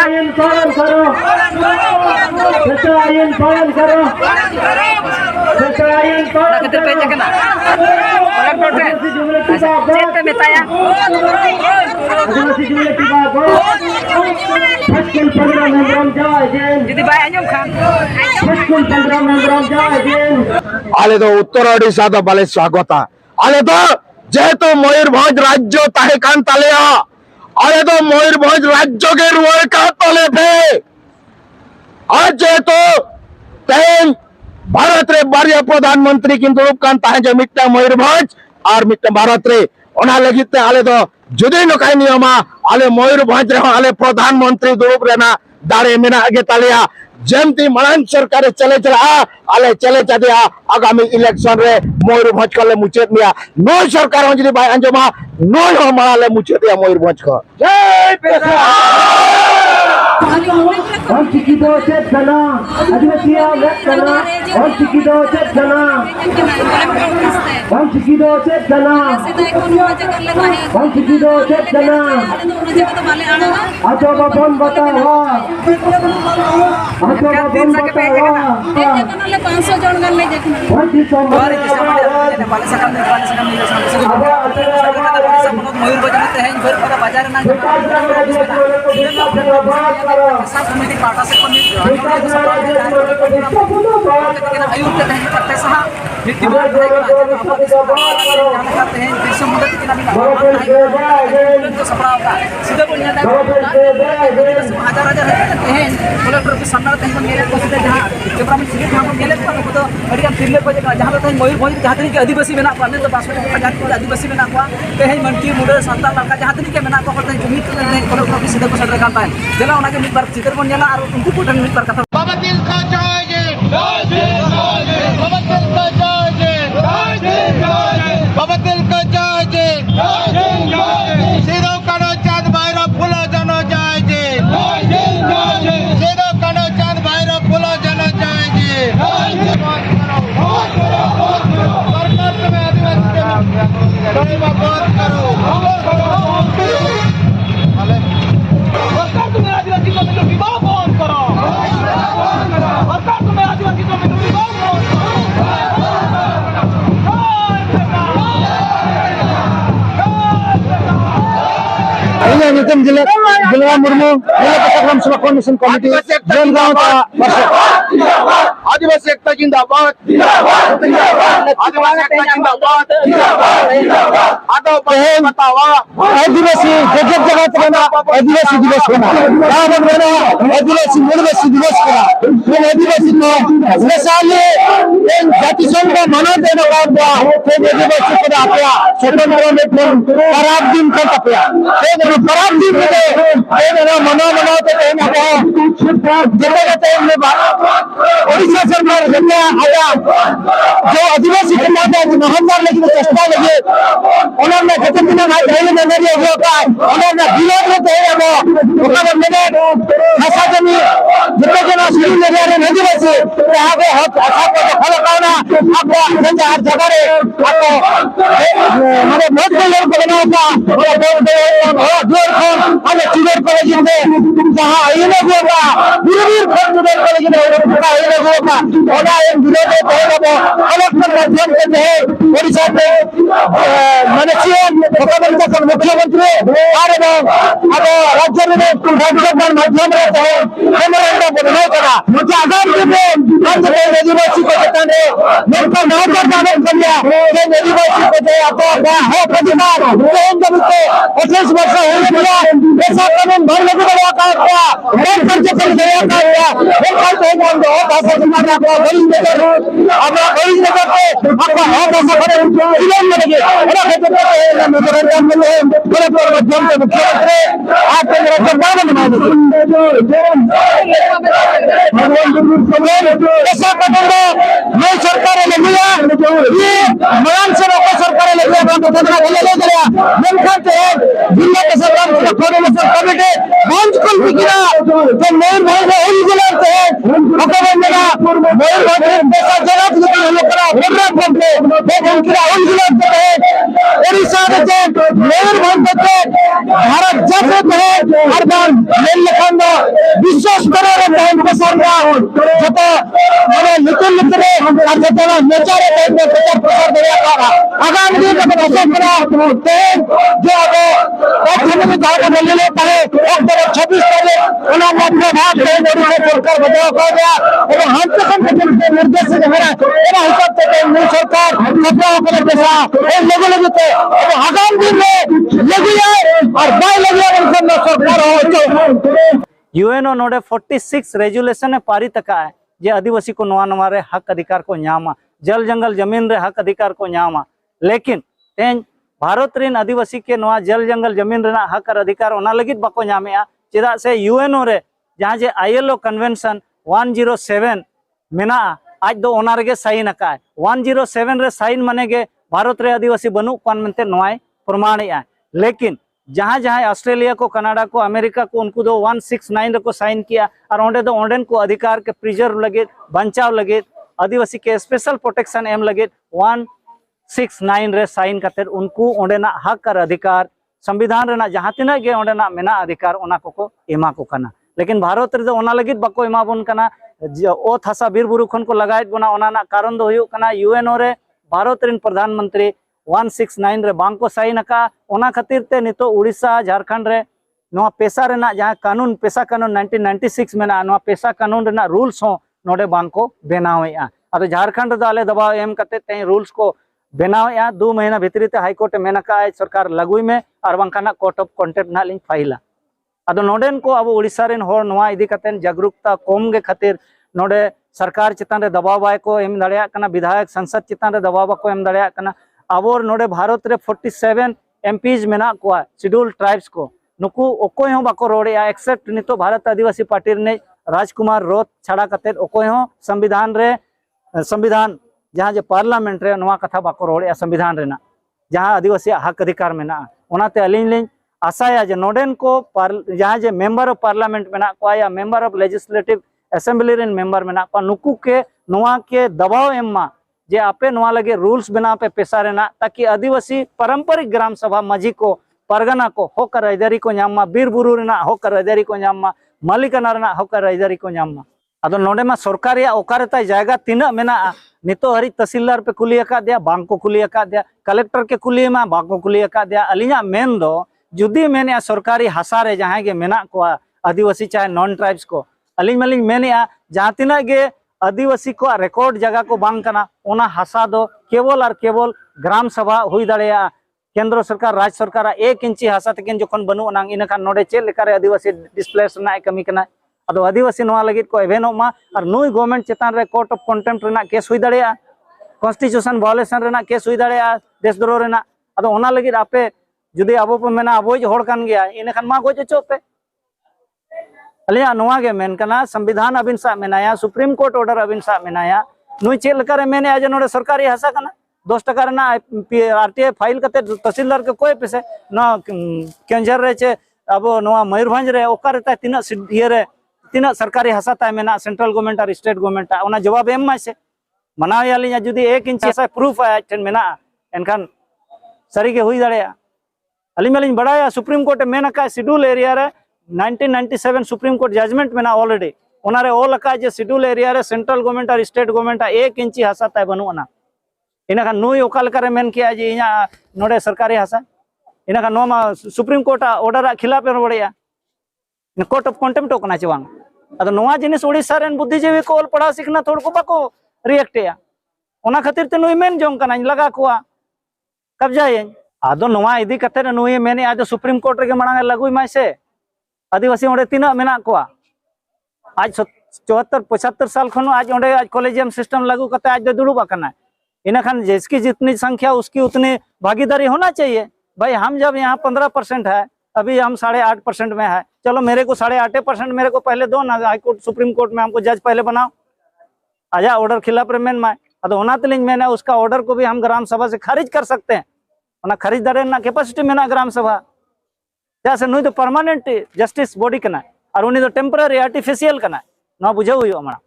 Ion पालन करो, ion पालन करो, आयन पालन आले तो उत्तर ओडिशा तो बाले स्वागत आले तो जेहेतु मयूरभंज राज्य ताहे कान तालेया आले तो मयूरभंज राज्य के रुए का तले पे आज जेहेतु तेन भारत रे बारिया प्रधानमंत्री किंतु कान ताहे जे मिट्टा मयूरभंज और मिट्टा भारत रे ओना लगित आले तो जुदी नकाय नियमा आले मयूरभंज रे आले प्रधानमंत्री दुरुप रेना दाड़े मेना आगे तालेया जमती मरान सरकार चले चला आले चले चलिया आगामी इलेक्शन रे मयूरभंज को ले मुचेत मिया नो सरकार अंजलि भाई अंजमा नो हमारे मुचेत या मयूरभंज को जय पेशा हम चिकिदो से जना आदिवासी लेफ्ट जना हम चिकिदो से जना हम चिकिदो से जना हम चिकिदो से जना आजो बाबन बताओ आजो बाबन बताओ 500 जन गन ले देखना और मयूरभंज में है फिर पूरा बाजार ना समिति पाटा से आयुक्त करते सहा करते हैं देश मदद तो सपड़ा सीधे बोलना हजार हजार हैं कलेक्टर के सामने तहन मेरे को सीधे जहां कैमरा में सीधे जहां मेले को तो अड़िया फिरले को जहां तो मयूरभंज जहां तक आदिवासी मेना को ने तो बासमती का जहां आदिवासी मेना को तेहन मंटी मुडे संताल लड़का जहां तक के मेना को होते जुमित कलेक्टर के सीधे को सदर कान पाए जेला उना के मिट बार चित्र बन जाला और उनको कोटन मिट बार कथा बाबा दिल का जय जय बाबा दिल का जय जय बाबा दिल का जय जय सिरो करो चांद भाईरा फूलो जनो जय जय सिरो करो चांद भाईरा फूलो जनो जय जय कर्नाटक में आदिवासी के बात करो सरकार तुम्हें आदिवासी को मिलो विवाह बंद करो सरकार तुम्हें आदिवासी को मिलो विवाह बंद करो नितिन जिला मुर्मू जिला सभा कमीशन कमिटी जनगांव आदिवासी एकता जिंदाबाद आदिवासी एकता जिंदाबाद आदिवासी जगत जगत में आदिवासी दिवस होना आदिवासी मूलवासी दिवस होना आदिवासी को स्पेशली जाति संघ का मनाते आदिवासी को आपया स्वतंत्र में खराब दिन को तपया खराब दिन मना मनाते ओडिशा सरकार आया जो आदिवासी के माता नवंबर लेकिन चेष्टा लगे उन्होंने जतन दिन रैली में उन्होंने विरोध में मैंने भाषा जमी जितने जना शुरू में आदिवासी यहाँ पे फल पाना आपको हर जगह आपको हमारे बहुत से लोग बनाओगा चुनर कॉलेज में जहाँ आईने होगा वीर खोल चुनर कॉलेज में आईने होगा होगा एक विरोध होगा कलेक्टर माध्यम से है ओडिशा में माननीय मुख्यमंत्री और अब राज्य में राज्य माध्यम रहते हैं मेमोरेंडम बनाया करा मुझे आगाम दिन में आज के आदिवासी को बताने मेरे नौकर दामन कर लिया ये आदिवासी को जो आपका है प्रतिकार जब के 28 वर्ष हो गया ऐसा कानून भरने को बड़ा का रेल खर्च कर गया का रेल खर्च है हम दो भाषा समाज आपका गरीब नगर आपका गरीब नगर पे आपका है भाषा भरे इलाज में लगे बड़ा खर्च है मेमोरेंडम में बड़े माध्यम से मुख्यमंत्री आप के मेरा सरकार बना दे ऐसा कानून नई सरकार ने लिया ये मरान से रोको सरकार ने लिया हम बदला ले गया मनखत है जिला के सरकार को कोऑर्डिनेशन कमेटी मंचकुल बिकरा जो मयूरभंज ओरिजिनल है अगर मेरा मयूरभंज पैसा जगत लेकिन हम लोग करा प्रोग्राम करते हैं वो उनका ओरिजिनल है ओडिशा मयूरभंज भारत जाते विश्व स्तर प्रसार नीति नेचार प्रचार प्रसार आगामी दिन में जो अब अक्टोबर 26 तारीख सरकार बदलाव निर्देश सरकार आगामी दिन में लगी और सरकार यूएनओ नोडे 46 रेजुलेशन ने पारित का है जे आदिवासी को नवा नवा रे हक अधिकार को न्यामा जल जंगल जमीन रे हक अधिकार को न्यामा लेकिन तेन भारत रिन आदिवासी के नवा जल जंगल जमीन रे हक अधिकार ओना लगित बाको न्यामेआ चेदा से यूएनओ रे जहां जे आईएलओ कन्वेंशन 107 मेना आज दो ओना रे साइन का 107 रे साइन माने गे भारत रे आदिवासी बनु कान मनते नवाय प्रमाणिया लेकिन जहां जहां ऑस्ट्रेलिया को कनाडा को अमेरिका को उनको दो 169 रे को साइन किया और ओंडे दो ओंडेन को अधिकार के प्रिजर्व लगे बचाव लगे आदिवासी के स्पेशल प्रोटेक्शन एम लगे 169 रे साइन करते उनको ओंडेना हक और अधिकार संविधान रेना जहां तिना गे ओंडेना मेना अधिकार ओना को एमा को कना लेकिन भारत रे ओना लगित बाको एमा बोन कना ओथ हासा बीर बुरु खन को लगायत बोना ओना ना कारण दो हुयो कना यूएनओ रे भारत रिन प्रधानमंत्री 169 रे बांग को साइन का ओना खातिर ते नितो उड़ीसा झारखंड रे नोआ पेशा रेना जहां कानून पेशा कानून 1996 मेना नोआ पेशा कानून रेना रूल्स हो नोडे बांग को बनावेआ अरे झारखंड रे आले दबाव एम कते ते रूल्स को बनावेआ 2 महीना भीतरी ते हाई कोर्ट मेना का सरकार लगुई में और बांकाना कोर्ट ऑफ कंटेम्प्ट ना लिंग फाइला अदो नोडेन को अब उड़ीसा रेन होर नोआ इदी कतेन जागरूकता कम गे खातिर नोडे सरकार चितान रे दबाव बाय को एम दाड़िया कना विधायक संसद चितान रे दबाव को एम दाड़िया कना आबोर नोडे भारत रे 47 एमपीज मेना को शेड्यूल ट्राइब्स को नुकु ओकोय हो बाको रोड़िया एक्सेप्ट नितो भारत आदिवासी पार्टी ने राजकुमार रोत छाड़ा कते ओकोय हो संविधान जहां जे पार्लियामेंट रे नोआ कथा बाको रोड़िया संविधान रेना जहां आदिवासी हक अधिकार मेना ओनाते अलिन लिन आसाया जे नोडेन को जहां जे मेंबर ऑफ पार्लियामेंट मेना को या member of legislative assembly rain member मेना को नुकु के नोआ के दबाव एम्मा जे आपे नोआ लगे रूल्स बना पे पेशा रेना ताकि आदिवासी पारंपरिक ग्राम सभा मजी को परगना को होकर अयदारी को न्यामा बीर बुरु रेना होकर अयदारी को न्यामा मालिकाना रेना होकर अयदारी को न्यामा अदो नोडे मा सरकारी ओकारेता जायगा तीना मेना नितो हरि तहसीलदार पे कुली का दिया बांग को कुली का दिया कलेक्टर के कुली मा बांग को कुली का दिया अलिया मेन दो जुदी मेने सरकारी हासा रे जहां गे मेना को आदिवासी चाहे नॉन ट्राइब्स को अलिंग मलिंग मेने जहां तिना गे आदिवासी को रिकॉर्ड जगह को बांग कना ओना हासा दो केवल और केवल ग्राम सभा हुई दाड़िया केंद्र सरकार राज्य सरकार 1 इंची हासा तकिन जखन बनु नांग इना खान नोडे चेल लेकारे आदिवासी डिस्प्लेस ना कमी कना अदो आदिवासी नोआ लगित को एवेनो मा और नुई गवर्नमेंट चितान रे कोर्ट ऑफ कंटेम्प्ट रेना केस हुई दाड़िया कॉन्स्टिट्यूशन वायलेशन रेना केस हुई दाड़िया देशद्रोह रेना अदो ओना लगित आपे जुदी अब पे मेना अबोज होड़ कान गया इन खान मा गोज चो पे अलिया नोआ गे मेन कना संविधान अबिन सा मेनाया सुप्रीम कोर्ट ऑर्डर अबिन सा मेनाया नुई चेल लकारे मेने आज नोडे सरकारी हासा कना 10 टका रेना आरटीआई फाइल कते तहसीलदार के कोई पैसे न केंजर रे चे अब नोआ मयूरभंज रे ओकार ता तिना ये रे तिना सरकारी हासा ता मेना सेंट्रल गवर्नमेंट और स्टेट गवर्नमेंट ओना जवाब एम मासे मनाव यालिया जुदी 1 इंच ऐसा प्रूफ है ठन मेना एनखान सरी के हुई दाड़िया अलिमलिन बड़ाया सुप्रीम कोर्ट मेना का शेड्यूल एरिया रे 1997 सुप्रीम कोर्ट जजमेंट मेना ऑलरेडी ओनारे ऑल का जे शेड्यूल एरिया रे सेंट्रल गवर्नमेंट और स्टेट गवर्नमेंट 1 इंची हासा ता बनुना इना का नुई ओकाल करे मेन किया जे इना नोडे सरकारी हासा इना का नोमा सुप्रीम कोर्ट ऑर्डर खिलाफ रे बड़िया कोर्ट ऑफ कंटेम्प्ट ओकना चवांग अदो नोआ जिनिस ओडिसा रेन बुद्धिजीवी को ऑल पढ़ा सिखना थोड़ को बाको रिएक्टया ओना खातिर ते नुई मेन जोंग कना लगा कोआ कब्जाये आदो नोआ इदी कते नुई मेने आज सुप्रीम कोर्ट रे मांग लगुई माय से आदिवासी ओंडे तीना मेना कोआ आज 74-75 साल खन आज ओंडे आज कॉलेजियम सिस्टम लागू करते आज दुड़ुब आकना इना खान जिसकी जितनी संख्या उसकी उतनी भागीदारी होना चाहिए भाई हम जब यहाँ 15% है अभी हम 8.5% में है चलो मेरे को 8.5% मेरे को पहले दो ना हाई कोर्ट सुप्रीम कोर्ट में हमको जज पहले बनाओ आजा ऑर्डर खिलाफ मेन माय अदो ओना तलिंग मैंने उसका ऑर्डर को भी हम ग्राम सभा से खारिज कर सकते हैं ओना खारिज दारे ना कैपेसिटी में ना ग्राम सभा जैसे नुई तो परमानेंट जस्टिस बॉडी कना और उनी तो टेम्पररी आर्टिफिशियल कना ना बुझे हुई हमारा।